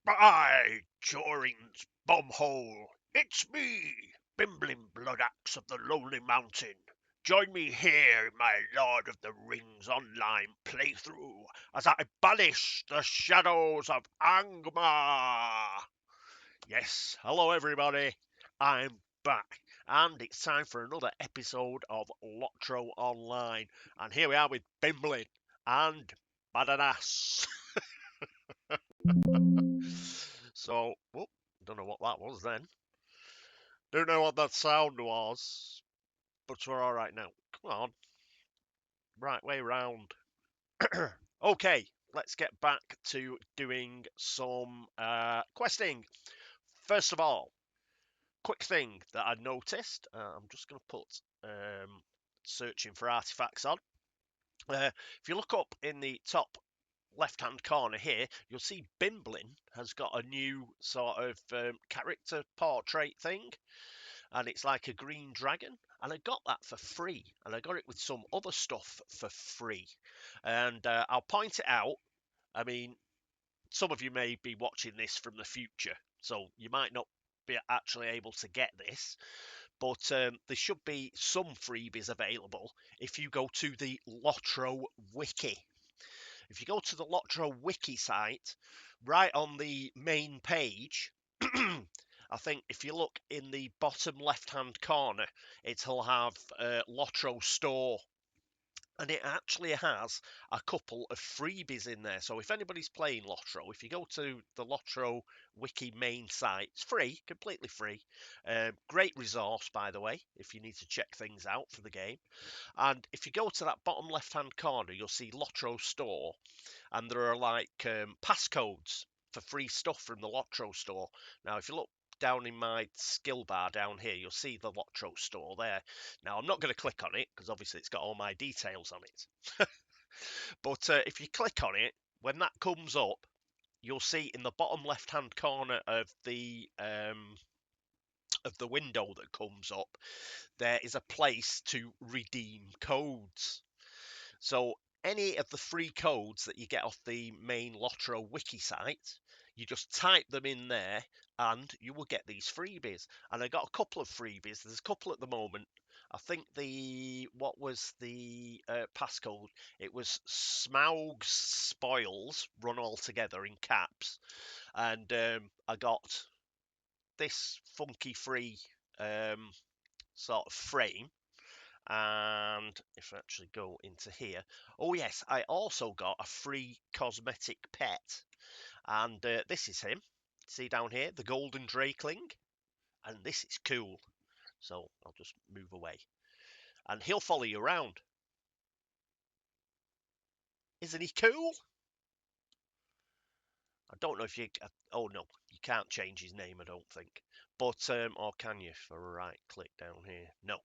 By Jorin's bumhole, it's me, Bimblin Bloodaxe of the Lonely Mountain. Join me here in my Lord of the Rings online playthrough as I banish the shadows of Angmar. Yes, hello everybody, I'm back, and it's time for another episode of Lotro Online. And here we are with Bimblin and Badass. So, whoop, don't know what that was then. Don't know what that sound was, but we're all right now. Come on, right way round. Okay, let's get back to doing some questing. First of all, quick thing that I noticed. I'm just going to put searching for artifacts on. If you look up in the top left-hand corner here, you'll see Bimblin has got a new sort of character portrait thing, and it's like a green dragon, and I got that for free, and I got it with some other stuff for free, and I'll point it out. I mean, some of you may be watching this from the future, so you might not be actually able to get this, but there should be some freebies available if you go to the Lotro wiki. If you go to the Lotro wiki site, right on the main page, I think if you look in the bottom left-hand corner, it'll have Lotro Store. And it actually has a couple of freebies in there. So if anybody's playing Lotro, if you go to the Lotro wiki main site, it's free, completely free. Great resource, by the way, if you need to check things out for the game. And if you go to that bottom left-hand corner, you'll see Lotro Store. And there are like passcodes for free stuff from the Lotro Store. Now, if you look down in my skill bar down here, you'll see the Lotro Store there. Now, I'm not going to click on it because obviously it's got all my details on it. But if you click on it, when that comes up, you'll see in the bottom left-hand corner of the window that comes up, there is a place to redeem codes. So any of the free codes that you get off the main Lotro wiki site, you just type them in there and you will get these freebies. And I got a couple of freebies. There's a couple at the moment. I think what was the passcode? It was Smaug's Spoils, run all together in caps. And I got this funky free sort of frame. And if I actually go into here, oh yes, I also got a free cosmetic pet, and this is him. See down here, the golden drakeling, and this is cool. So I'll just move away, and he'll follow you around. Isn't he cool? I don't know if you. Oh no, you can't change his name. I don't think. But or can you? For a right click down here, no.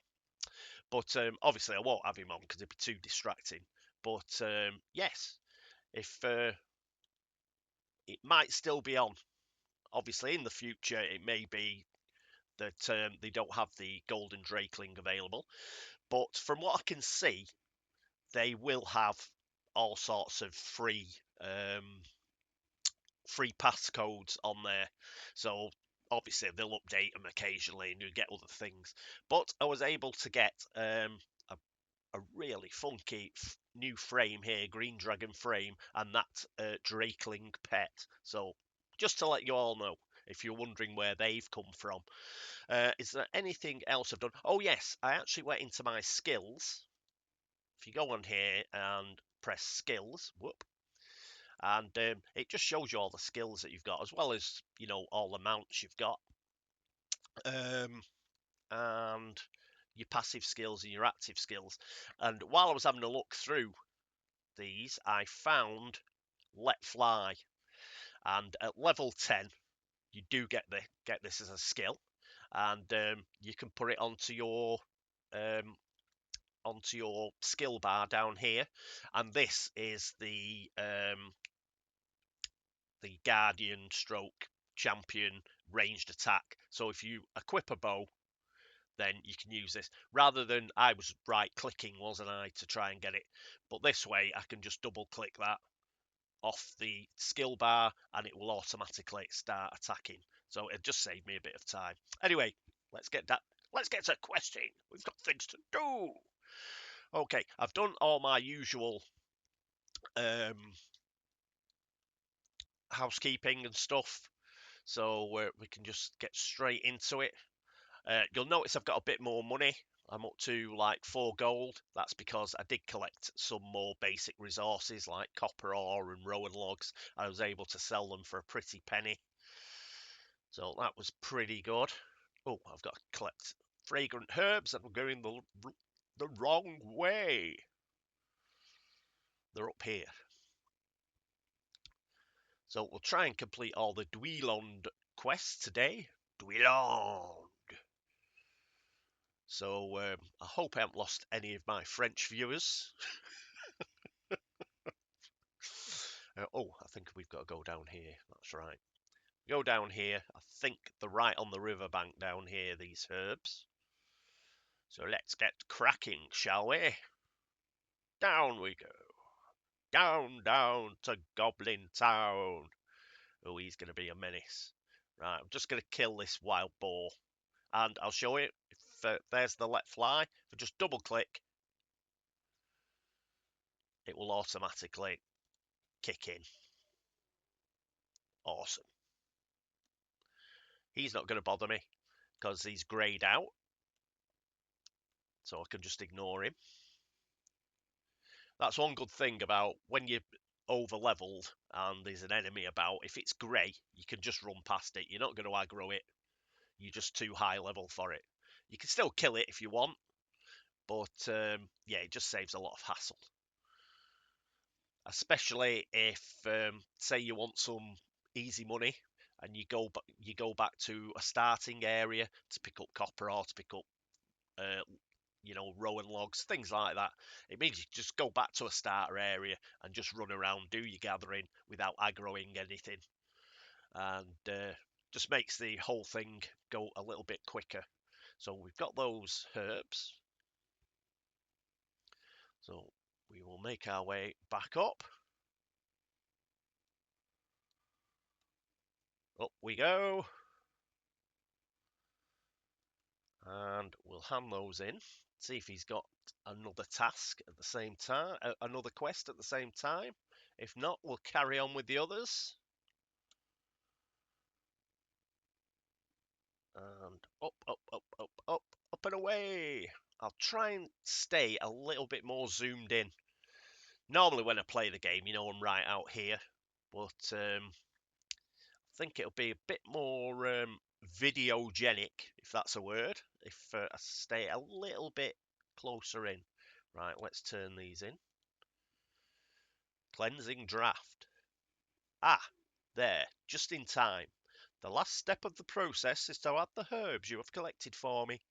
But obviously I won't have him on because it'd be too distracting. But yes, if it might still be on. Obviously, in the future, it may be that they don't have the golden drakeling available. But from what I can see, they will have all sorts of free passcodes on there. So obviously they'll update them occasionally and you get other things. But I was able to get a really funky new frame here, green dragon frame, and that drakeling pet. So just to let you all know, if you're wondering where they've come from. Is there anything else I've done? Oh yes, I actually went into my skills. If you go on here and press skills, whoop, and it just shows you all the skills that you've got, as well as, you know, all the mounts you've got. And your passive skills and your active skills. And while I was having a look through these, I found Let Fly. And at level 10, you do get this as a skill, and you can put it onto your skill bar down here. And this is the guardian stroke champion ranged attack. So if you equip a bow, then you can use this, rather than I was right clicking, wasn't I, to try and get it. But this way I can just double click that off the skill bar, and it will automatically start attacking. So it just saved me a bit of time. Anyway, let's get to questing. We've got things to do. Okay, I've done all my usual housekeeping and stuff, so we can just get straight into it. You'll notice I've got a bit more money. I'm up to like 4 gold. That's because I did collect some more basic resources like copper ore and rowan logs. I was able to sell them for a pretty penny. So that was pretty good. Oh, I've got to collect fragrant herbs and I'm going the wrong way. They're up here. So we'll try and complete all the Dweilond quests today. Dweilond. So I hope I haven't lost any of my French viewers. Oh, I think we've got to go down here. That's right. Go down here. I think they're right on the riverbank down here, these herbs. So let's get cracking, shall we? Down we go. Down, down to Goblin Town. Oh, he's going to be a menace. Right, I'm just going to kill this wild boar. And I'll show you. If there's the let fly. If I just double click, it will automatically kick in. Awesome. He's not going to bother me because he's greyed out. So I can just ignore him. That's one good thing about when you're over leveled and there's an enemy about. If it's grey, you can just run past it. You're not going to aggro it. You're just too high level for it. You can still kill it if you want, but yeah, it just saves a lot of hassle. Especially if, say, you want some easy money and you go back to a starting area to pick up copper or to pick up rowan logs, things like that. It means you just go back to a starter area and just run around, do your gathering without aggroing anything, and just makes the whole thing go a little bit quicker. So we've got those herbs. So we will make our way back up. Up we go. And we'll hand those in. See if he's got another task at the same time, another quest at the same time. If not, we'll carry on with the others. And up, up, up, up, up, up and away. I'll try and stay a little bit more zoomed in. Normally when I play the game, I'm right out here. But I think it'll be a bit more videogenic, if that's a word, if I stay a little bit closer in. Right, let's turn these in. Cleansing draft. Ah, there, just in time. The last step of the process is to add the herbs you have collected for me.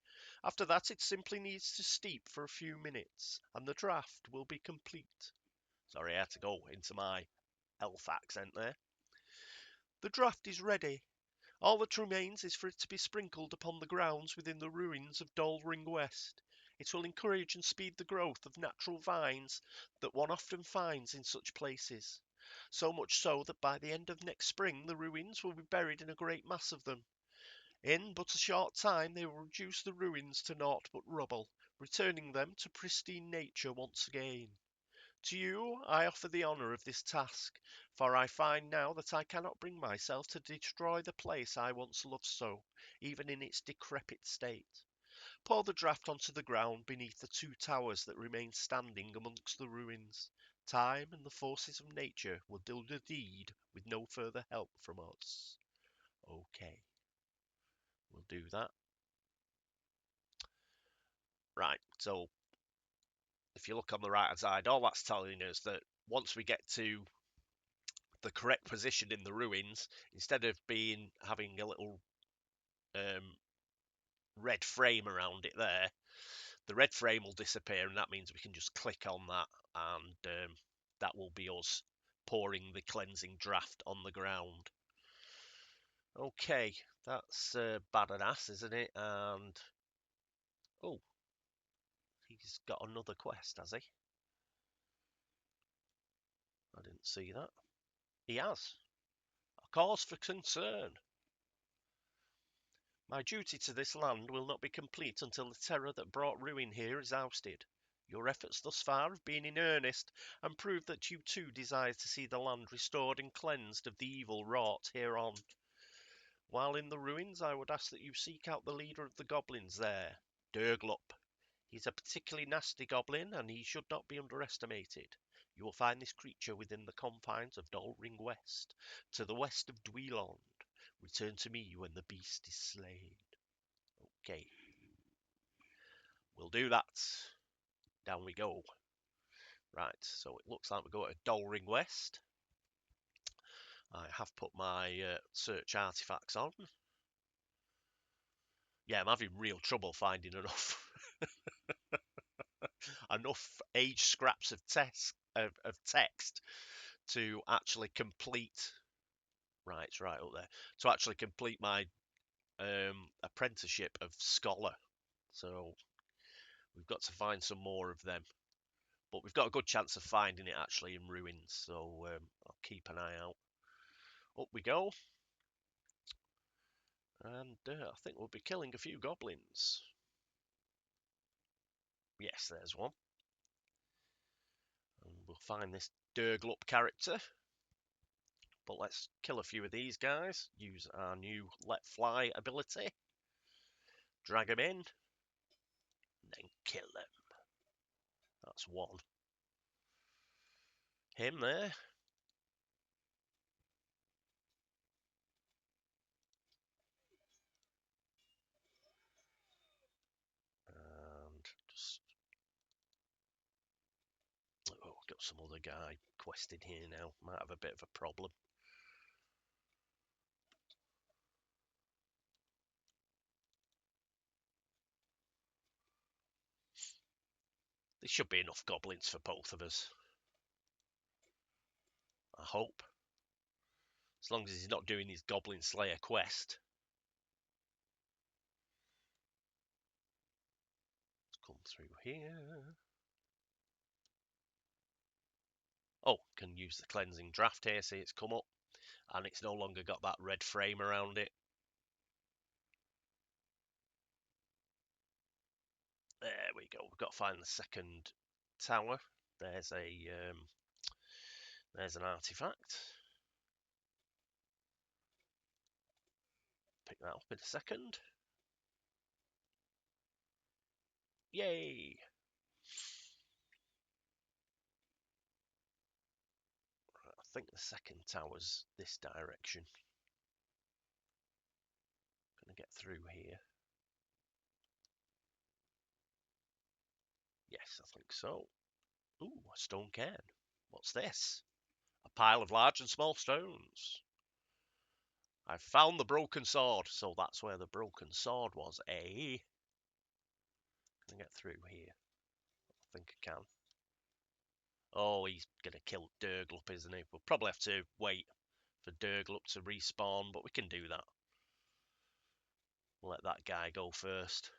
After that, it simply needs to steep for a few minutes, and the draft will be complete. Sorry, I had to go into my elf accent there. The draft is ready. All that remains is for it to be sprinkled upon the grounds within the ruins of Dolring West. It will encourage and speed the growth of natural vines that one often finds in such places. So much so that by the end of next spring the ruins will be buried in a great mass of them. In but a short time they will reduce the ruins to naught but rubble, returning them to pristine nature once again. To you I offer the honour of this task, for I find now that I cannot bring myself to destroy the place I once loved so, even in its decrepit state. Pour the draught onto the ground beneath the 2 towers that remain standing amongst the ruins. Time and the forces of nature will do the deed with no further help from us. Okay, we'll do that. Right, so if you look on the right hand side, all that's telling us that once we get to the correct position in the ruins, instead of having a little red frame around it there, the red frame will disappear, and that means we can just click on that, and that will be us pouring the cleansing draft on the ground. Okay, that's bad and ass, isn't it? And oh, he's got another quest, has he? I didn't see that. He has. A cause for concern. My duty to this land will not be complete until the terror that brought ruin here is ousted. Your efforts thus far have been in earnest, and prove that you too desire to see the land restored and cleansed of the evil wrought hereon. While in the ruins, I would ask that you seek out the leader of the goblins there, Durglup. He's a particularly nasty goblin, and he should not be underestimated. You will find this creature within the confines of Dolring West, to the west of Dweilond. Return to me when the beast is slain. Okay, we'll do that. Down we go. Right, so it looks like we go to Dolring West. I have put my search artifacts on. Yeah, I'm having real trouble finding enough enough age scraps of text to actually complete. Right, it's right up there. To actually complete my apprenticeship of scholar. So we've got to find some more of them. But we've got a good chance of finding it actually in ruins. So I'll keep an eye out. Up we go. And I think we'll be killing a few goblins. Yes, there's one. And we'll find this Durglup character. But let's kill a few of these guys. Use our new Let Fly ability. Drag them in. And then kill them. That's one. Him there. And just... Oh, got some other guy questing here now. Might have a bit of a problem. There should be enough goblins for both of us. I hope. As long as he's not doing his Goblin Slayer quest. Let's come through here. Oh, can use the cleansing draft here. See, it's come up. And it's no longer got that red frame around it. There we go. We've got to find the second tower. There's an artifact. Pick that up in a second. Yay! Right, I think the second tower's this direction. Gonna get through here. Yes, I think so. Ooh, a stone cairn. What's this? A pile of large and small stones. I've found the broken sword, so that's where the broken sword was, eh? Can I get through here? I think I can. Oh, he's gonna kill Durglup, isn't he? We'll probably have to wait for Durglup to respawn, but we can do that. We'll let that guy go first.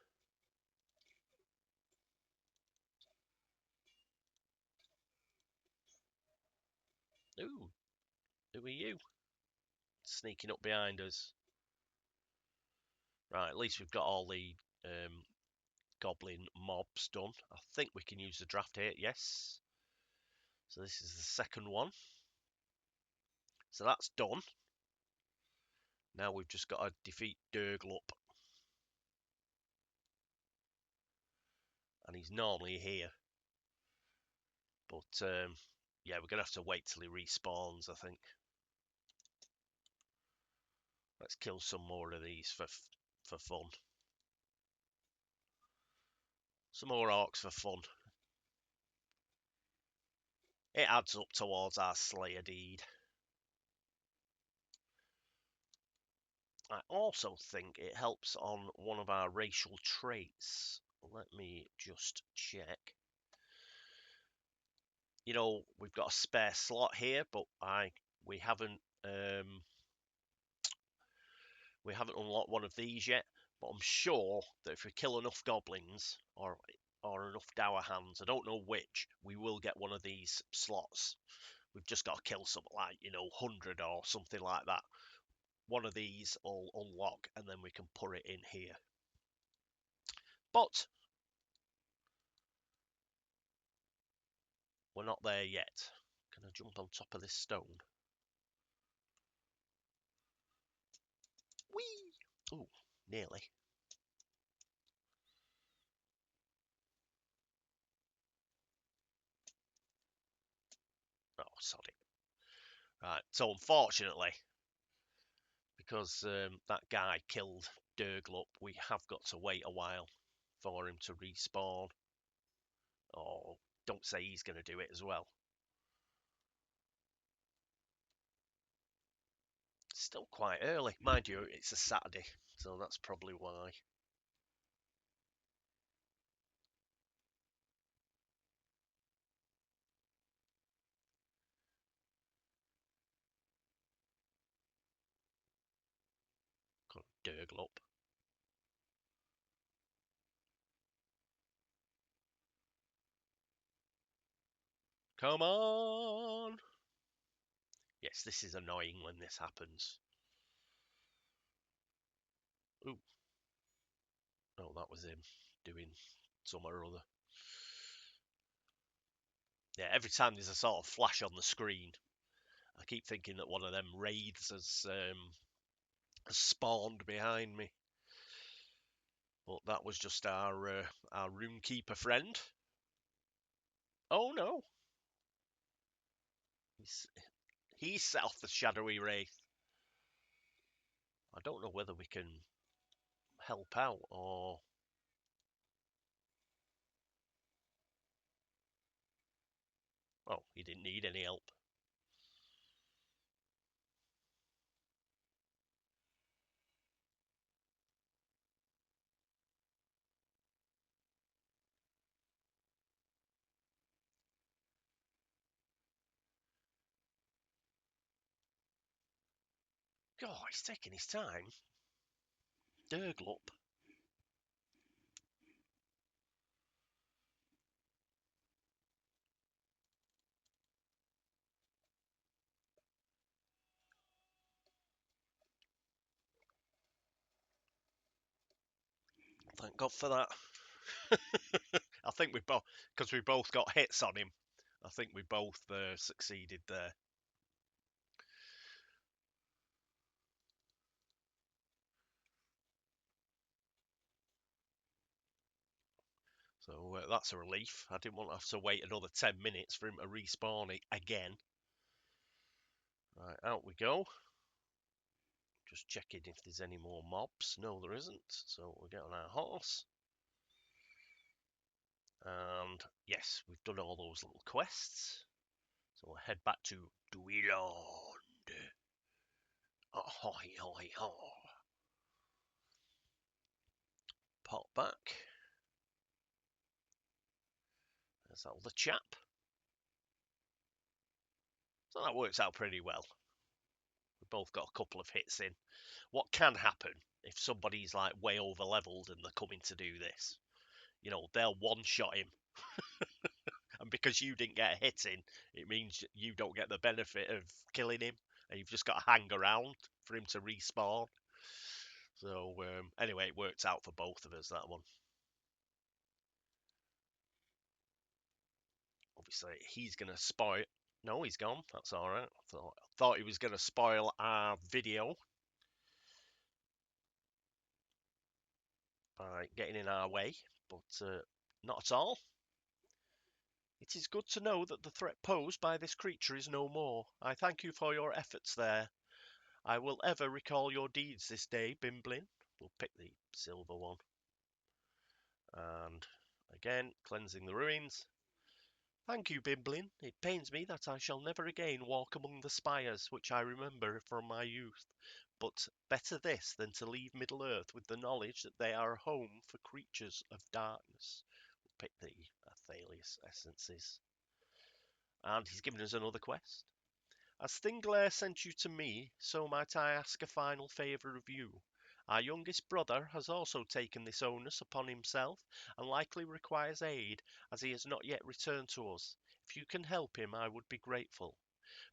Ooh, who are you? Sneaking up behind us. Right, at least we've got all the goblin mobs done. I think we can use the draft here, yes. So this is the second one. So that's done. Now we've just got to defeat Durglup. And he's normally here. But yeah, we're going to have to wait till he respawns, I think. Let's kill some more of these for fun. Some more orcs for fun. It adds up towards our Slayer deed. I also think it helps on one of our racial traits. Let me just check. You know, we've got a spare slot here, but we haven't unlocked one of these yet. But I'm sure that if we kill enough goblins or enough dour hands, I don't know which, we will get one of these slots. We've just got to kill something like, 100 or something like that. One of these will unlock, and then we can put it in here. But we're not there yet. Can I jump on top of this stone? Whee! Ooh, nearly. Oh, sorry. Right, so unfortunately, because that guy killed Durglup, we have got to wait a while for him to respawn. Oh, don't say he's going to do it as well. Still quite early. Mind you, it's a Saturday, so that's probably why. Durglup. Come on! Yes, this is annoying when this happens. Ooh. Oh, that was him doing some or other. Yeah, every time there's a sort of flash on the screen, I keep thinking that one of them wraiths has spawned behind me. But that was just our roomkeeper friend. Oh no! He's set off the shadowy wraith. I don't know whether we can help out or... Oh, he didn't need any help. God, he's taking his time. Durglup. Thank God for that. I think we both, because we both got hits on him, I think we both succeeded there. So that's a relief. I didn't want to have to wait another 10 minutes for him to respawn again. Right, out we go. Just checking if there's any more mobs. No, there isn't. So we'll get on our horse. And yes, we've done all those little quests. So we'll head back to Dweeland. Ahoy, hoy, ho. Pop back. There's that other chap. So that works out pretty well. We've both got a couple of hits in. What can happen if somebody's like way over leveled and they're coming to do this? They'll one-shot him. And because you didn't get a hit in, it means you don't get the benefit of killing him. And you've just got to hang around for him to respawn. So, anyway, it worked out for both of us, that one. Obviously, he's going to spoil... No, he's gone. That's all right. Thought he was going to spoil our video by getting in our way, but not at all. It is good to know that the threat posed by this creature is no more. I thank you for your efforts there. I will ever recall your deeds this day, Bimblin. We'll pick the silver one. And again, cleansing the ruins. Thank you, Bimblin. It pains me that I shall never again walk among the spires which I remember from my youth. But better this than to leave Middle-earth with the knowledge that they are a home for creatures of darkness. We'll pick the Athalius essences. And he's given us another quest. As Thinglair sent you to me, so might I ask a final favour of you. Our youngest brother has also taken this onus upon himself, and likely requires aid, as he has not yet returned to us. If you can help him, I would be grateful.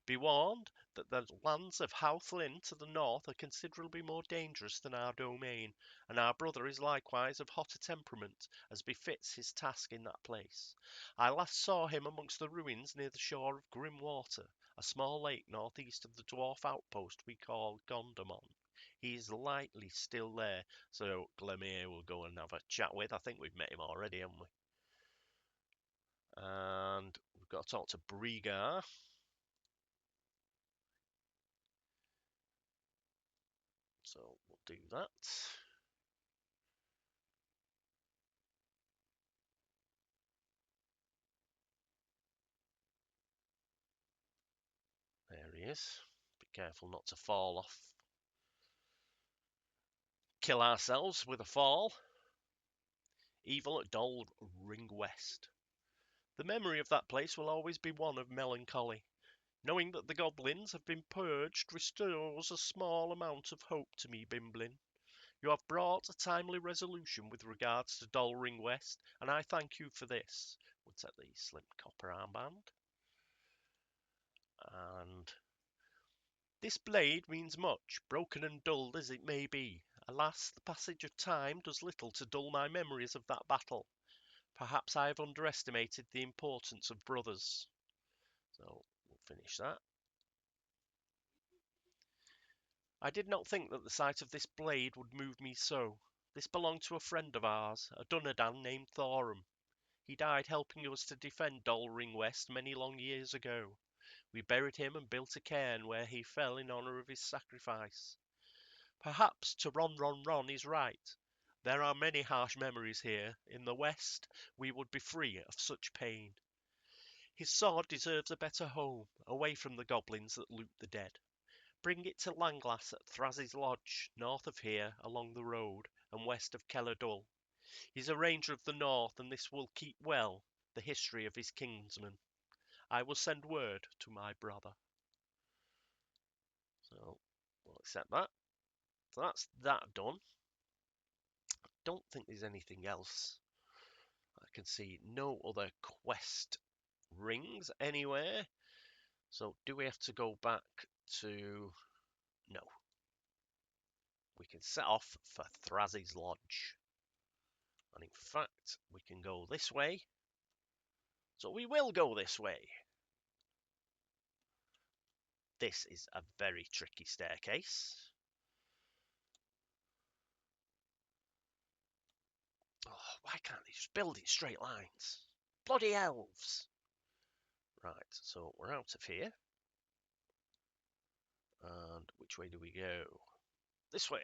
Be warned that the lands of Howthlin to the north are considerably more dangerous than our domain, and our brother is likewise of hotter temperament, as befits his task in that place. I last saw him amongst the ruins near the shore of Grim Water, a small lake northeast of the dwarf outpost we call Gondamon. He is likely still there, so Glemir will go and have a chat with. I think we've met him already, haven't we? And we've got to talk to Brigar. So we'll do that. There he is. Be careful not to fall off. Kill ourselves with a fall. Evil at Dol Ring West. The memory of that place will always be one of melancholy. Knowing that the goblins have been purged restores a small amount of hope to me, Bimblin. You have brought a timely resolution with regards to Dol Ring West, and I thank you for this. We'll take the slim copper armband. And this blade means much, broken and dulled as it may be. Alas, the passage of time does little to dull my memories of that battle. Perhaps I have underestimated the importance of brothers. So we'll finish that. I did not think that the sight of this blade would move me so. This belonged to a friend of ours, a Dunedain named Thorum. He died helping us to defend Dol Ring West many long years ago. We buried him and built a cairn where he fell in honour of his sacrifice. Perhaps to Ron is right. There are many harsh memories here. In the West, we would be free of such pain. His sword deserves a better home, away from the goblins that loot the dead. Bring it to Langlass at Thraz's Lodge, north of here, along the road, and west of Kelladul. He's a ranger of the north, and this will keep well the history of his kinsman. I will send word to my brother. So, we'll accept that. So that's that done. Don't think there's anything else. I can see no other quest rings anywhere. So do we have to go back to... No. We can set off for Thraz's Lodge. And in fact, we can go this way. So we will go this way. This is a very tricky staircase. Oh, why can't they just build in straight lines? Bloody elves! Right, so we're out of here. And which way do we go? This way.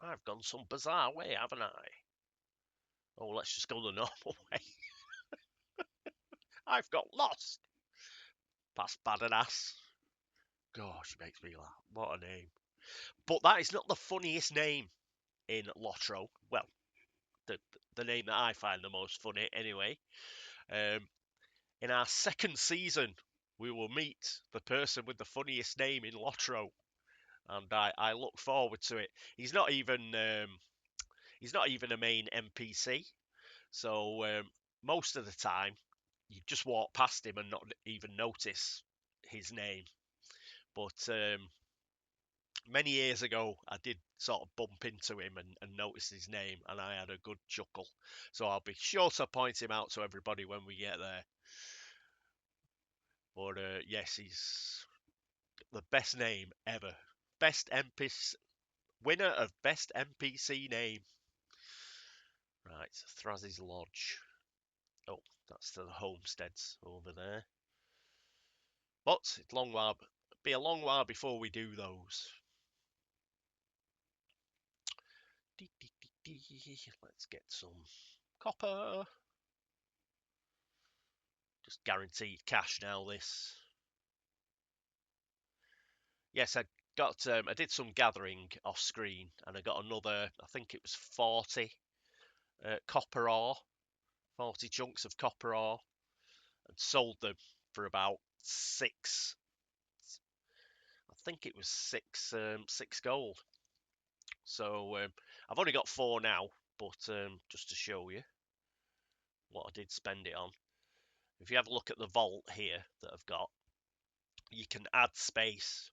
I've gone some bizarre way, haven't I? Oh, let's just go the normal way. I've got lost. Past Badass. Gosh, it makes me laugh. What a name. But that is not the funniest name in Lotro. Well, the name that I find the most funny, anyway. In our second season, we will meet the person with the funniest name in Lotro, and I look forward to it. He's not even a main NPC, so most of the time you just walk past him and not even notice his name. But many years ago, I did sort of bump into him and notice his name, and I had a good chuckle. So I'll be sure to point him out to everybody when we get there. But yes, he's the best name ever. Best NPC winner of best NPC name. Right, Thraz's Lodge. Oh, that's the homesteads over there. But it's be a long while before we do those. Let's get some copper. Just guaranteed cash now. This. Yes, I did some gathering off screen, and I got another. I think it was 40 copper ore, 40 chunks of copper ore, and sold them for about 6. I think it was 6 gold. So I've only got 4 now, but just to show you what I did spend it on. If you have a look at the vault here that I've got, you can add space,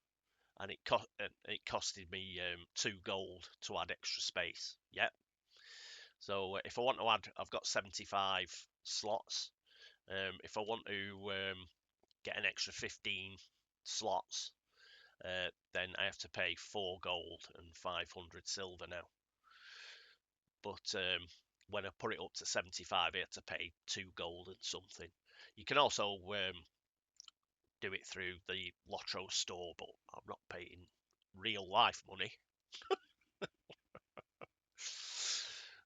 and it costed me 2 gold to add extra space. Yep. So if I want to add, I've got 75 slots. If I want to get an extra 15 slots, then I have to pay 4 gold and 500 silver now. But when I put it up to 75, I had to pay 2 gold and something. You can also do it through the Lotro store, but I'm not paying real life money.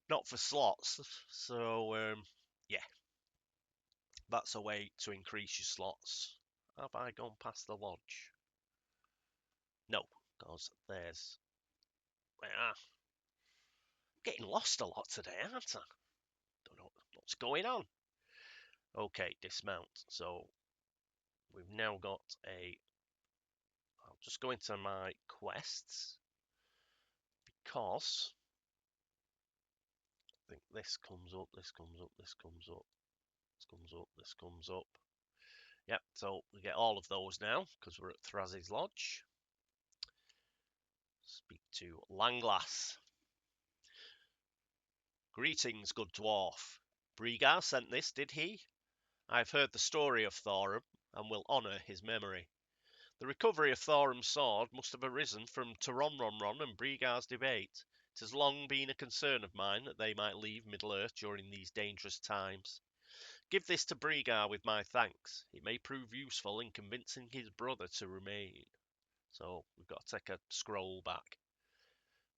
Not for slots. So yeah, that's a way to increase your slots. Have I gone past the lodge? No, because there's... I'm getting lost a lot today, aren't I? Don't know what's going on. Okay, dismount. So we've now got a... I'll just go into my quests, because I think this comes up, this comes up, this comes up, this comes up, this comes up. Yep, so we get all of those now because we're at Thrazzy's Lodge. Speak to Langlass. Greetings, good dwarf. Brigar sent this, did he? I have heard the story of Thorum and will honour his memory. The recovery of Thorum's sword must have arisen from Taronronron and Brigar's debate. It has long been a concern of mine that they might leave Middle-earth during these dangerous times. Give this to Brigar with my thanks. It may prove useful in convincing his brother to remain. So we've got to take a scroll back.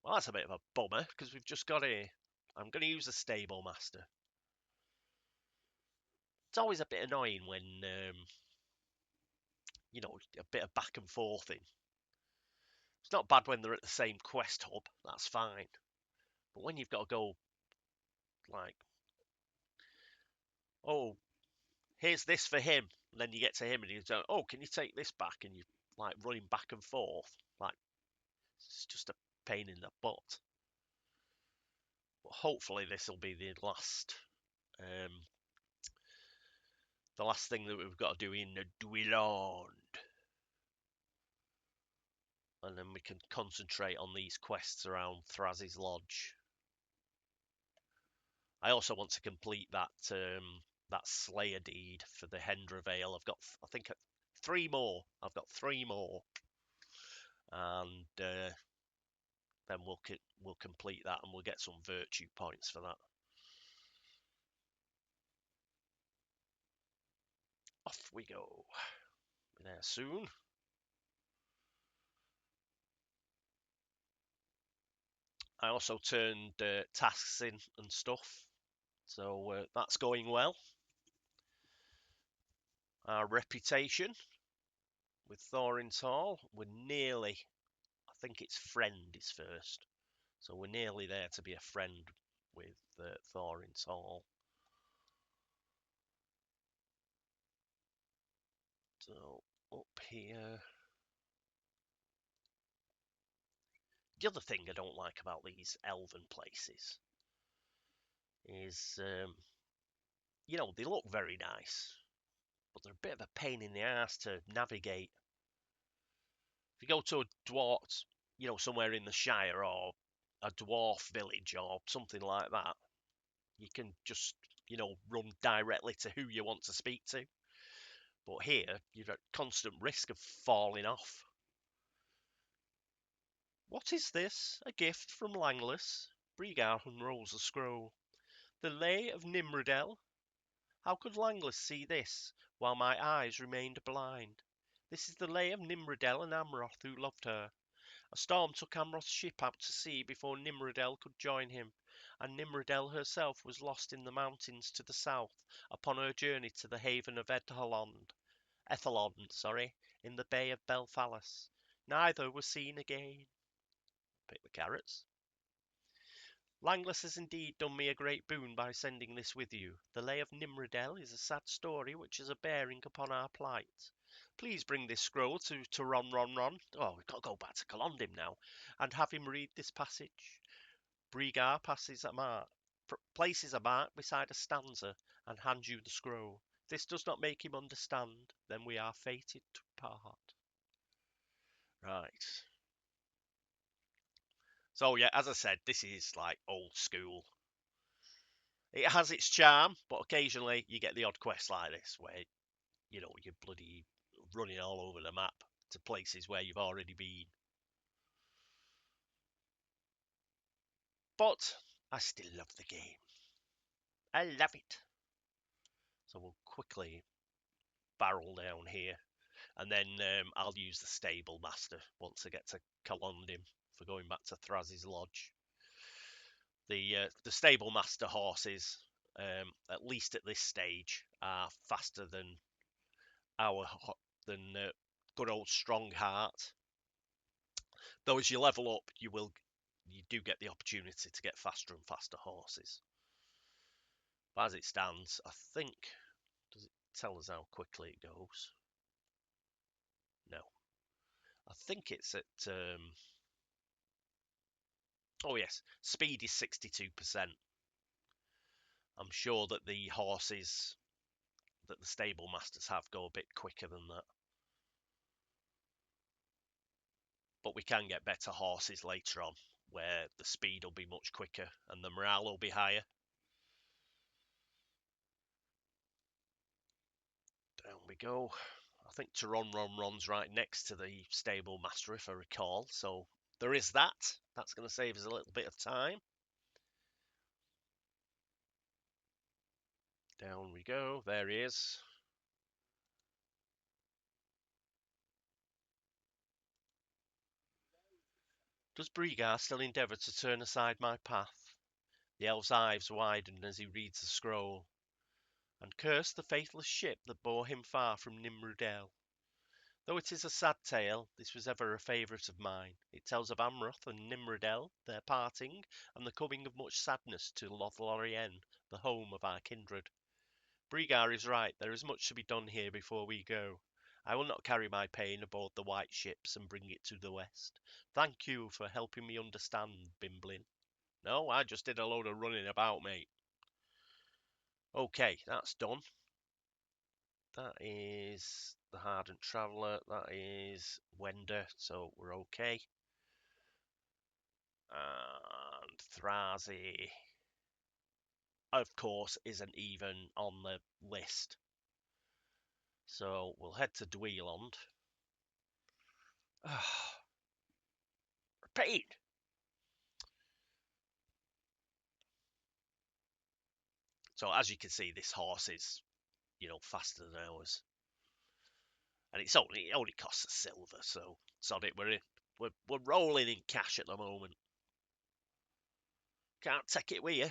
Well, that's a bit of a bummer, because we've just got a... I'm going to use a stable master. It's always a bit annoying when, you know, a bit of back and forth in. It's not bad when they're at the same quest hub, that's fine. But when you've got to go, like, oh, here's this for him, and then you get to him and you go, oh, can you take this back? And you're, like, running back and forth. Like, it's just a pain in the butt. But hopefully this will be the last thing that we've got to do in the Dwelland. And then we can concentrate on these quests around Thrazzy's Lodge. I also want to complete that Slayer deed for the Hendra Vale. I've got, I think, 3 more. I've got 3 more, and then we'll complete that, and we'll get some virtue points for that. Off we go. Be there soon. I also turned tasks in and stuff, so that's going well. Our reputation with Thorin's Hall, we're nearly, I think it's friend is first, so we're nearly there to be a friend with Thorin's Hall. So up here, the other thing I don't like about these elven places is, you know, they look very nice, but they're a bit of a pain in the ass to navigate. If you go to a dwarf, you know, somewhere in the Shire or a dwarf village or something like that, you can just, you know, run directly to who you want to speak to. But here, you're at constant risk of falling off. What is this? A gift from Langlass? Brigar unrolls the scroll. The Lay of Nimrodel? How could Langlass see this, while my eyes remained blind? This is the Lay of Nimrodel and Amroth, who loved her. A storm took Amroth's ship out to sea before Nimrodel could join him, and Nimrodel herself was lost in the mountains to the south upon her journey to the haven of Ethelond, in the Bay of Belfalas. Neither was seen again. Pick the carrots. Langlass has indeed done me a great boon by sending this with you. The Lay of Nimrodel is a sad story which has a bearing upon our plight. Please bring this scroll to Ron. Oh, we've got to go back to Colondim now, and have him read this passage. Brigar places a mark beside a stanza and hands you the scroll. this does not make him understand, then we are fated to part. Right. So yeah, as I said, this is like old school. It has its charm, but occasionally you get the odd quest like this where, you know, you're bloody running all over the map to places where you've already been. But I still love the game. I love it. So we'll quickly barrel down here, and then I'll use the stable master once I get to Kalondim for going back to Thraz's lodge. The stable master horses, at least at this stage, are faster than our good old Strongheart. Though as you level up, you do get the opportunity to get faster and faster horses. But as it stands, I think, does it tell us how quickly it goes? No. I think it's at, oh yes, speed is 62%. I'm sure that the horses that the stable masters have go a bit quicker than that. But we can get better horses later on, where the speed will be much quicker and the morale will be higher. Down we go. I think Ron's right next to the stable master, if I recall. So there is that. That's going to save us a little bit of time. Down we go. There he is. Does Brigar still endeavour to turn aside my path? The elf's eyes widen as he reads the scroll, and curse the faithless ship that bore him far from Nimrudel. Though it is a sad tale, this was ever a favourite of mine. It tells of Amroth and Nimrodel, their parting, and the coming of much sadness to Lothlorien, the home of our kindred. Brigar is right, there is much to be done here before we go. I will not carry my pain aboard the white ships and bring it to the west. Thank you for helping me understand, Bimblin. No, I just did a load of running about, mate. Okay, that's done. That is the Hardened Traveller. That is Wender, so we're okay. And Thrazi, of course, isn't even on the list. So we'll head to Dweeland. Repeat! So as you can see, this horse is, you know, faster than ours. And it only costs a silver, so sod it. We're rolling in cash at the moment. Can't take it with you.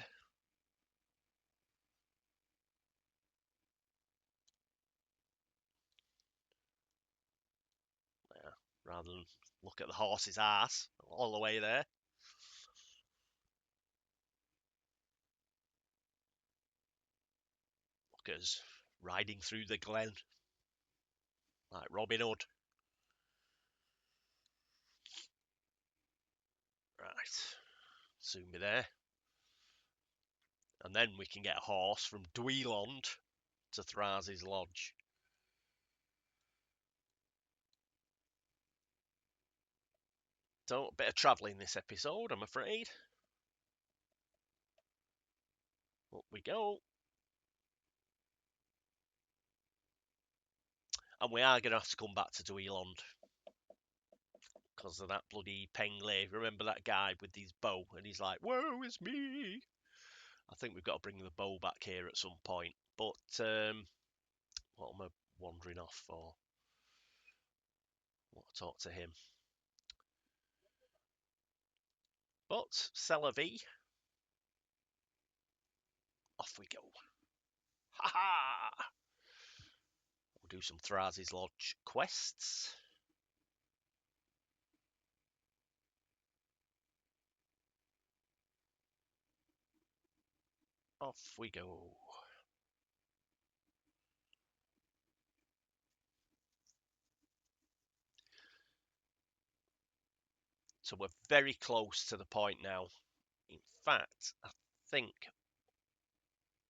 Yeah, rather than look at the horse's ass all the way there. Look at us riding through the glen like Robin Hood. Right, soon be there. And then we can get a horse from Dweeland to Thraz's lodge. So, a bit of travelling this episode, I'm afraid. Up we go. And we are going to have to come back to Dweeland because of that bloody Pengley. Remember that guy with his bow? And he's like, woe is me. I think we've got to bring the bow back here at some point. But what am I wandering off for? I want to talk to him. But, Celavi, off we go. Ha ha! We'll do some Thraz's Lodge quests. Off we go. So we're very close to the point now. In fact, I think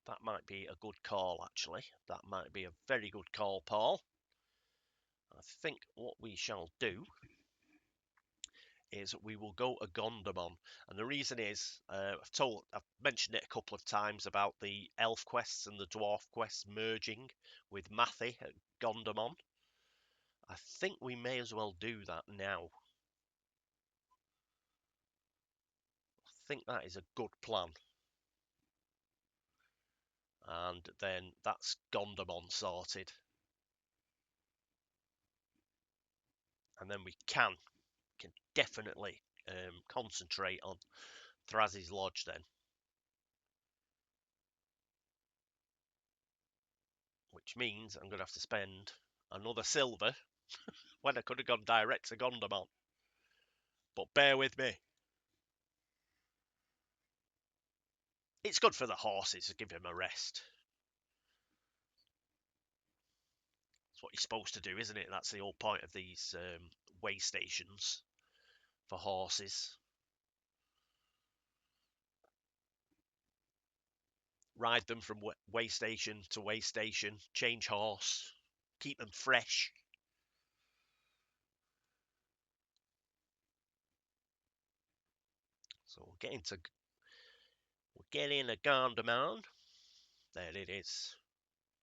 That might be a good call, actually. That might be a very good call, Paul. I think what we shall do is we will go a Gondamon. And the reason is, I've mentioned it a couple of times about the elf quests and the dwarf quests merging with Mathy at Gondamon. I think we may as well do that now. I think that is a good plan. And then that's Gondamon sorted. And then we can definitely concentrate on Thrazzy's Lodge then. Which means I'm going to have to spend another silver when I could have gone direct to Gondamon. But bear with me. It's good for the horses to give him a rest. That's what you're supposed to do, isn't it? That's the whole point of these way stations for horses. Ride them from way station to way station, change horse, keep them fresh. So we'll get in a Gondamon. There it is.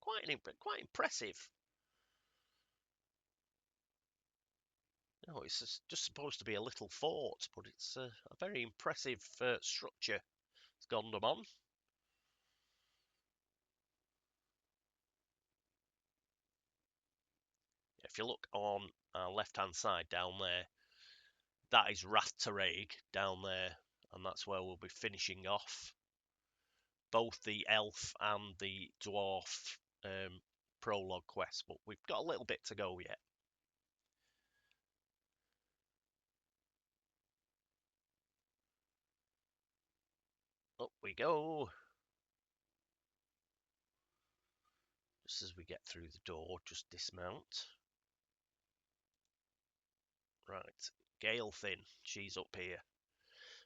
Quite impressive. No, it's just supposed to be a little fort, but it's a very impressive structure. It's Gondamon. If you look on our left-hand side down there, that is Rath Tareg down there, and that's where we'll be finishing off both the elf and the dwarf prologue quest. But we've got a little bit to go yet. Up we go. Just as we get through the door, just dismount. Right, Gale Thin, she's up here.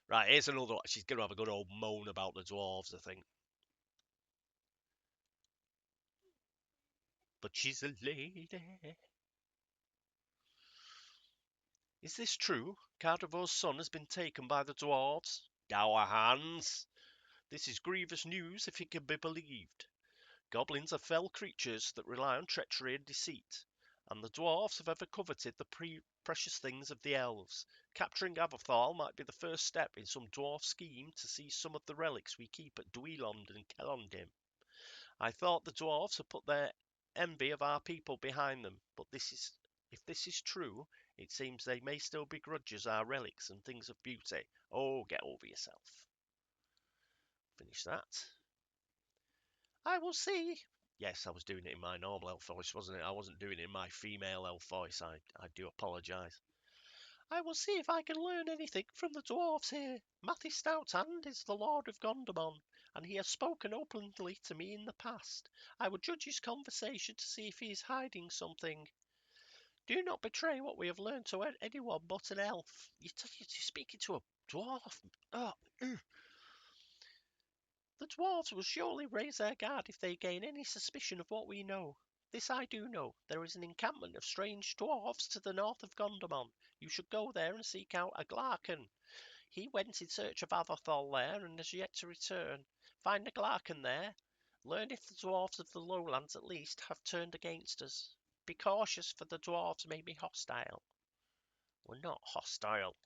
Right, here's another one. She's going to have a good old moan about the dwarves, I think. But she's a lady. Is this true? Cardivor's son has been taken by the dwarves? Dour hands. This is grievous news if it can be believed. Goblins are fell creatures that rely on treachery and deceit, and the dwarfs have ever coveted the precious things of the elves. Capturing Aberthal might be the first step in some dwarf scheme to seize some of the relics we keep at Dweilond and Kellondim. I thought the dwarfs had put their envy of our people behind them, but if this is true, it seems they may still begrudge us our relics and things of beauty. Oh, get over yourself. Finish that. I will see. Yes, I was doing it in my normal elf voice, wasn't it? I wasn't doing it in my female elf voice. I do apologise. I will see if I can learn anything from the dwarfs here. Matthew Stouthand is the Lord of Gondamon, and he has spoken openly to me in the past. I will judge his conversation to see if he is hiding something. Do not betray what we have learned to anyone but an elf. You're speaking to a dwarf. Oh, The dwarves will surely raise their guard if they gain any suspicion of what we know. This I do know. There is an encampment of strange dwarfs to the north of Gondamon. You should go there and seek out a Glarkin. He went in search of Aberthal there and has yet to return. Find a Glarkin there. Learn if the dwarfs of the lowlands at least have turned against us. Be cautious, for the dwarfs may be hostile. We're not hostile.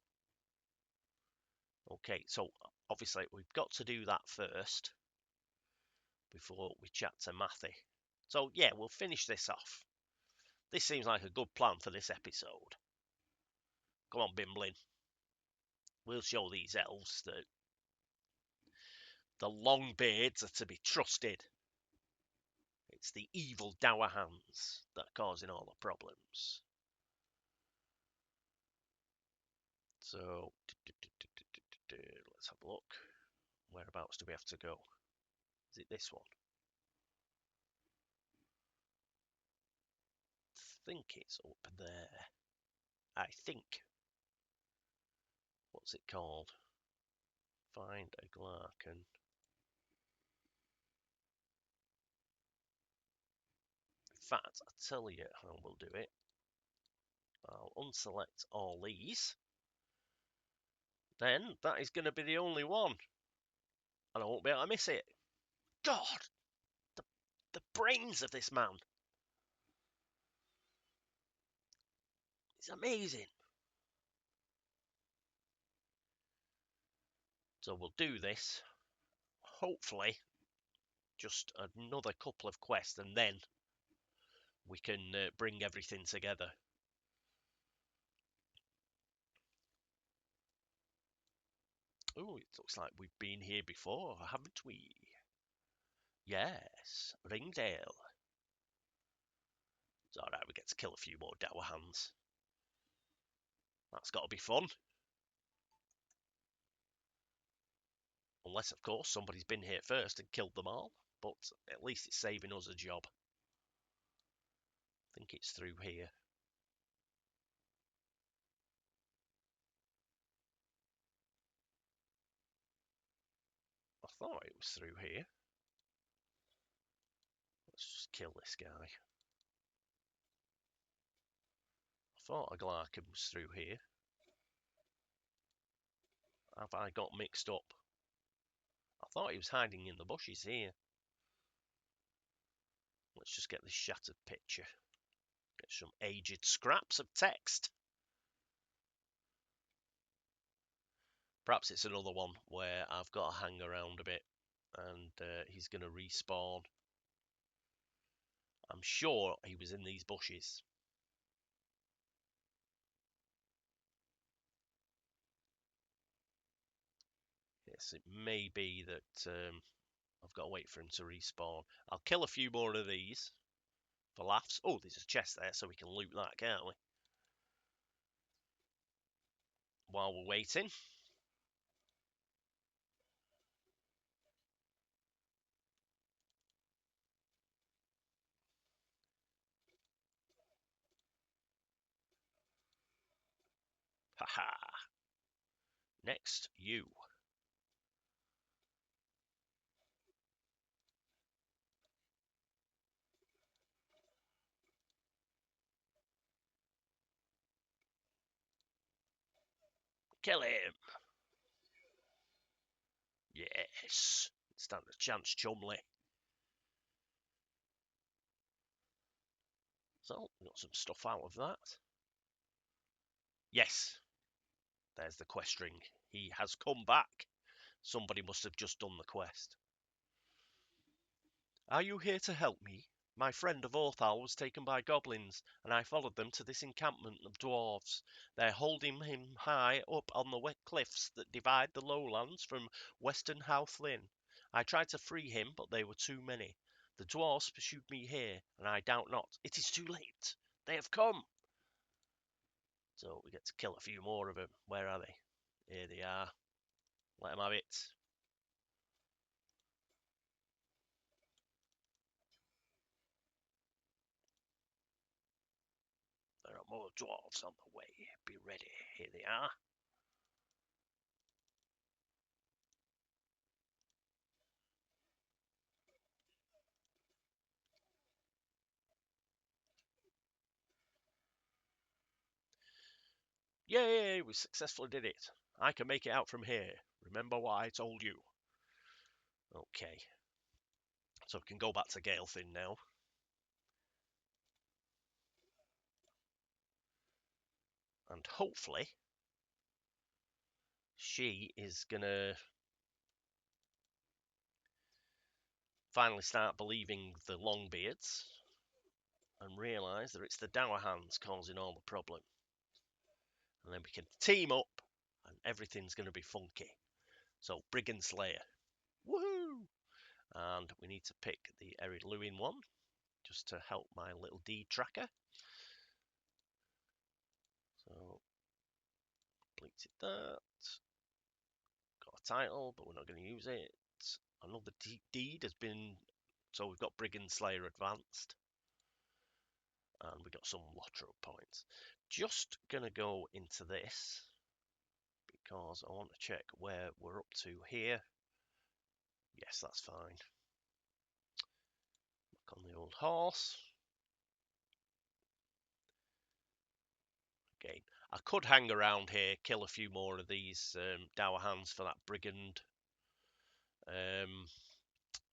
Okay, so obviously we've got to do that first before we chat to Matthew. So yeah, we'll finish this off. This seems like a good plan for this episode. Come on, Bimblin. We'll show these elves that the Longbeards are to be trusted. It's the evil dour hands that are causing all the problems. So, let's have a look. Whereabouts do we have to go? Is it this one? I think it's up there. I think. What's it called? Find a Glarkin. fact, I'll tell you how we'll do it. I'll unselect all these. Then that is going to be the only one. And I won't be able to miss it. God! The brains of this man. It's amazing. So we'll do this. Hopefully, just another couple of quests and then we can bring everything together. Oh, it looks like we've been here before, haven't we? Yes, Ringdale. It's alright, we get to kill a few more Dower Hands. That's got to be fun. Unless, of course, somebody's been here first and killed them all. But at least it's saving us a job. I think it's through here. I thought it was through here. Let's just kill this guy. I thought a Glarkin was through here. Have I got mixed up? I thought he was hiding in the bushes here. Let's just get this shattered picture. Get some aged scraps of text. Perhaps it's another one where I've got to hang around a bit and he's going to respawn. I'm sure he was in these bushes. Yes, it may be that I've got to wait for him to respawn. I'll kill a few more of these for laughs. Oh, there's a chest there, so we can loot that, can't we? While we're waiting. Haha. Next, you. Kill him. Yes. Stand a chance, Chumley. So, we got some stuff out of that. Yes. There's the quest ring. He has come back. Somebody must have just done the quest. Are you here to help me? My friend of Orthal was taken by goblins, and I followed them to this encampment of dwarves. They're holding him high up on the wet cliffs that divide the lowlands from western Howthlin. I tried to free him, but they were too many. The dwarves pursued me here, and I doubt not. It is too late. They have come. So we get to kill a few more of them. Where are they? Here they are. Let them have it. There are more dwarves on the way. Be ready. Here they are. Yay, we successfully did it. I can make it out from here. Remember what I told you. Okay. So we can go back to Gaelthin now. And hopefully, she is going to finally start believing the Longbeards and realise that it's the Dower Hands causing all the problem. And then we can team up and everything's going to be funky. So, Brigand Slayer. Woohoo! And we need to pick the Erid Luin one just to help my little D tracker. So, completed that. Got a title, but we're not going to use it. Another deed has been... So we've got Brigand Slayer advanced. And we got some Lotro points. Just going to go into this because I want to check where we're up to here. Yes, that's fine. Back on the old horse. game. I could hang around here, kill a few more of these Dour Hands for that Brigand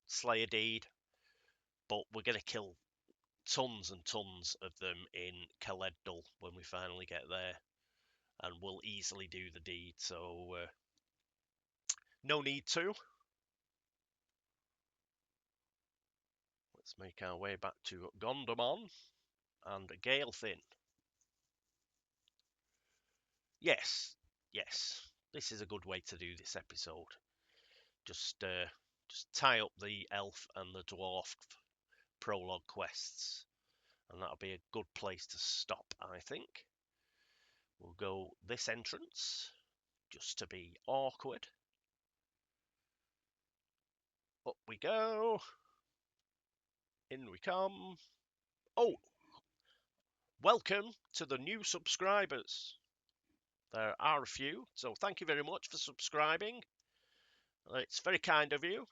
Slayer Deed, but we're going to kill tons and tons of them in Kaleddal when we finally get there, and we'll easily do the deed, so no need to. Let's make our way back to Gondomon and Gaelthin. Yes, this is a good way to do this episode. Just tie up the elf and the dwarf prologue quests, and that'll be a good place to stop, I think. We'll go this entrance, just to be awkward. Up we go. In we come. Oh, welcome to the new subscribers. There are a few, so thank you very much for subscribing. It's very kind of you.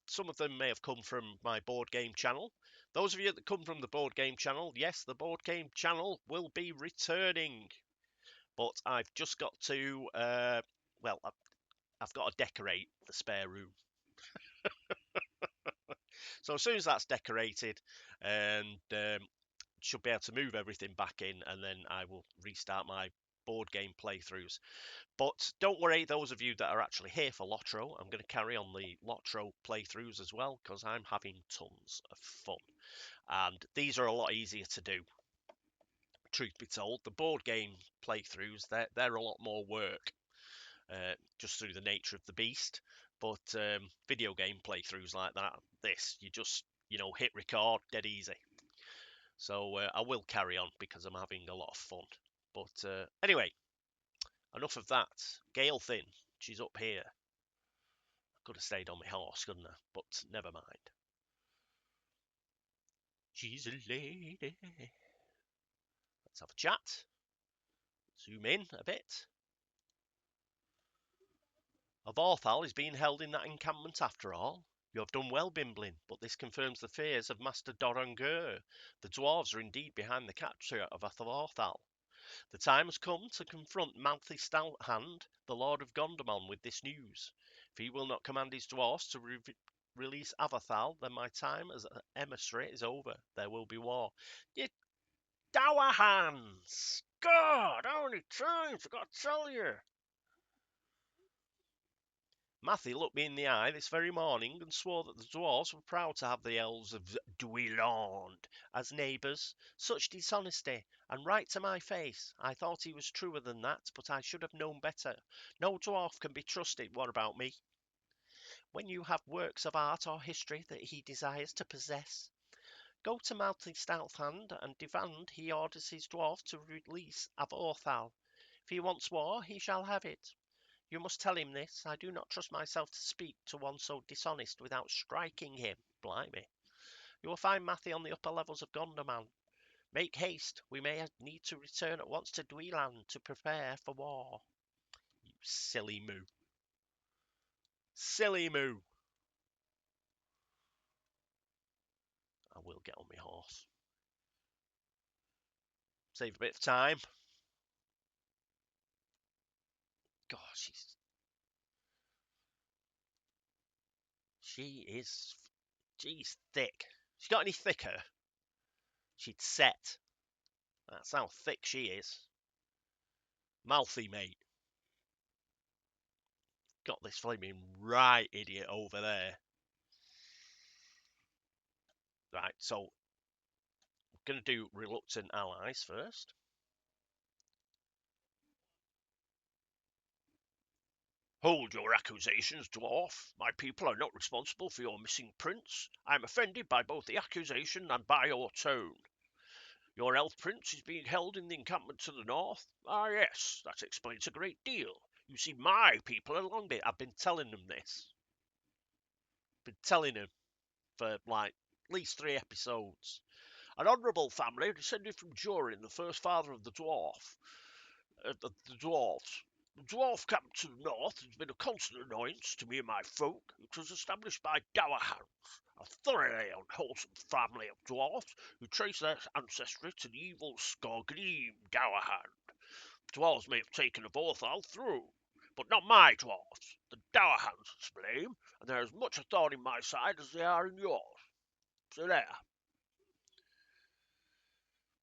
Some of them may have come from my board game channel. Those of you that come from the board game channel, yes, the board game channel will be returning. But I've just got to, well, I've got to decorate the spare room. So as soon as that's decorated, and should be able to move everything back in, and then I will restart my board game playthroughs. But don't worry, those of you that are actually here for Lotro, I'm going to carry on the Lotro playthroughs as well, because I'm having tons of fun. And these are a lot easier to do, truth be told. The board game playthroughs, they're a lot more work, just through the nature of the beast. But video game playthroughs like that, you just, hit record, dead easy. So I will carry on because I'm having a lot of fun. But anyway, enough of that. Gaelthin, she's up here. I could have stayed on my horse, couldn't I? But never mind. She's a lady. Let's have a chat. Zoom in a bit. A Vorthal is being held in that encampment after all. You have done well, Bimblin, but this confirms the fears of Master Dorangur. The dwarves are indeed behind the capture of a Vorthal. The time has come to confront Mouthy Stouthand, the Lord of Gondomon, with this news. If he will not command his dwarfs to release Avathal, then my time as an emissary is over. There will be war. You dour hands! God, how many times I've got to tell you? Matthew looked me in the eye this very morning and swore that the dwarfs were proud to have the elves of Dweland as neighbours. Such dishonesty, and right to my face. I thought he was truer than that, but I should have known better. No dwarf can be trusted. What about me? When you have works of art or history that he desires to possess, go to Mouthy Stouthand and demand he orders his dwarf to release Avorthal. If he wants war, he shall have it. You must tell him this. I do not trust myself to speak to one so dishonest without striking him. Blimey. You will find Matthew on the upper levels of Gondomon. Make haste. We may need to return at once to Dweland to prepare for war. You silly moo. Silly moo. I will get on my horse. Save a bit of time. God, she's thick. She got any thicker, she'd set. That's how thick she is. Mouthy, mate. Got this flaming right idiot over there. Right, so I'm going to do reluctant allies first. Hold your accusations, dwarf. My people are not responsible for your missing prince. I am offended by both the accusation and by your tone. Your elf prince is being held in the encampment to the north. Ah, yes, that explains a great deal. You see, my people are along it. I've been telling them this. Been telling them for like at least 3 episodes. An honourable family descended from Durin, the first father of the dwarf. The dwarves. The dwarf camp to the north has been a constant annoyance to me and my folk. It was established by Dowerhounds, a thoroughly unwholesome family of dwarfs who trace their ancestry to the evil Skorgrim Dowerhound. Dwarves may have taken a Vorthal through, but not my dwarves. The Dower Hounds are to blame, and they're as much a thorn in my side as they are in yours. So there.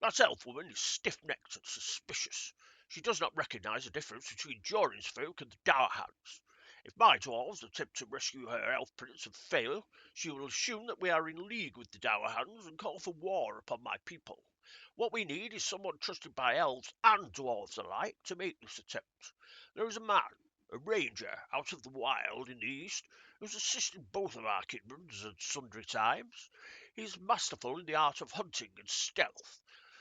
That elf-woman is stiff-necked and suspicious. She does not recognise the difference between Jorin's folk and the Dower Hounds. If my dwarves attempt to rescue her elf prince and fail, she will assume that we are in league with the Dower Hounds and call for war upon my people. What we need is someone trusted by elves and dwarves alike to make this attempt. There is a man, a ranger, out of the wild in the east, who has assisted both of our kingdoms at sundry times. He is masterful in the art of hunting and stealth.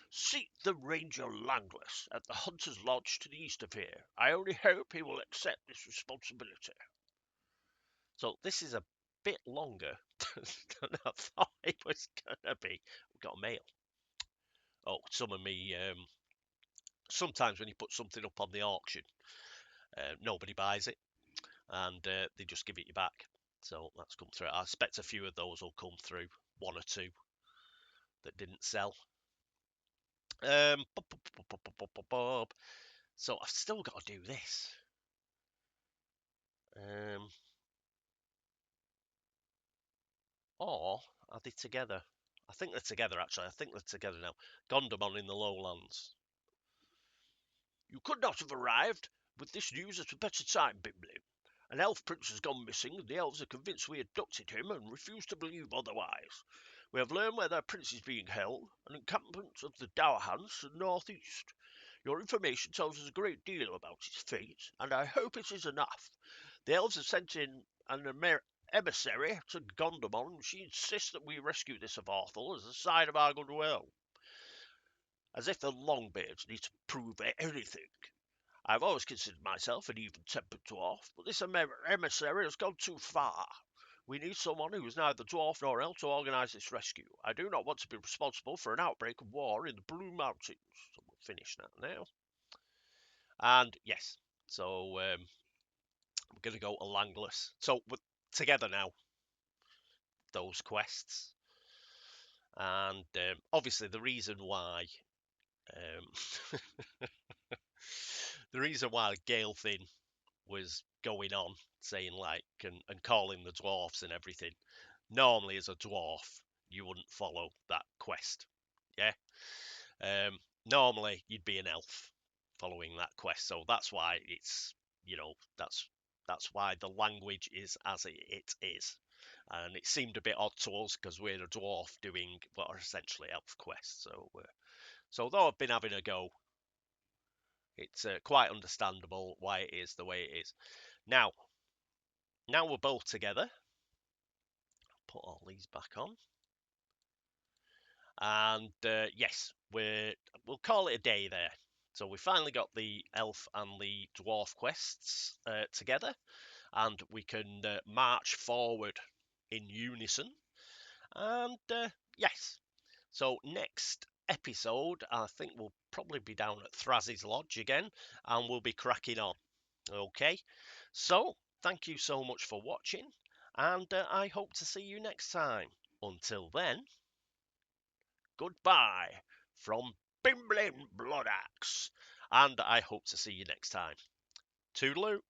Seek the Ranger Langless at the Hunter's Lodge to the east of here. I only hope he will accept this responsibility. So this is a bit longer than I thought it was going to be. We've got a mail. Oh, some of me, sometimes when you put something up on the auction, nobody buys it, and they just give it you back. So that's come through. I expect a few of those will come through, one or two that didn't sell. So I've still got to do this. Or are they together? I think they're together, actually. I think they're together now. Gondomon in the lowlands. You could not have arrived with this news at a better time, Bimblin. An elf prince has gone missing, and the elves are convinced we abducted him and refuse to believe otherwise. We have learned where their prince is being held, an encampment of the Dower Hounds to the northeast. Your information tells us a great deal about his fate, and I hope it is enough. The elves have sent in an emissary to Gondomon, and she insists that we rescue this Avarthal as a sign of our goodwill. As if the Longbeards need to prove anything. I've always considered myself an even-tempered dwarf, but this emissary has gone too far. We need someone who is neither dwarf nor elf to organise this rescue. I do not want to be responsible for an outbreak of war in the Blue Mountains. So we'll finish that now. And yes, so we're going to go to Langless. So we're together now, those quests. And obviously the reason why the reason why Gaelfin was going on saying like and calling the dwarfs and everything, normally as a dwarf you wouldn't follow that quest. Yeah. Normally you'd be an elf following that quest, so that's why it's, you know, that's why the language is as it is. And it seemed a bit odd to us because we're a dwarf doing what are essentially elf quests. So though I've been having a go, it's quite understandable why it is the way it is. Now we're both together. Put all these back on. And yes, we'll call it a day there. So we finally got the elf and the dwarf quests together, and we can march forward in unison. And yes, so next episode, I think we'll probably be down at Thraz's Lodge again, and we'll be cracking on. Okay, so thank you so much for watching, and I hope to see you next time. Until then, goodbye from Bimblin Bloodaxe, and I hope to see you next time. Toodaloo.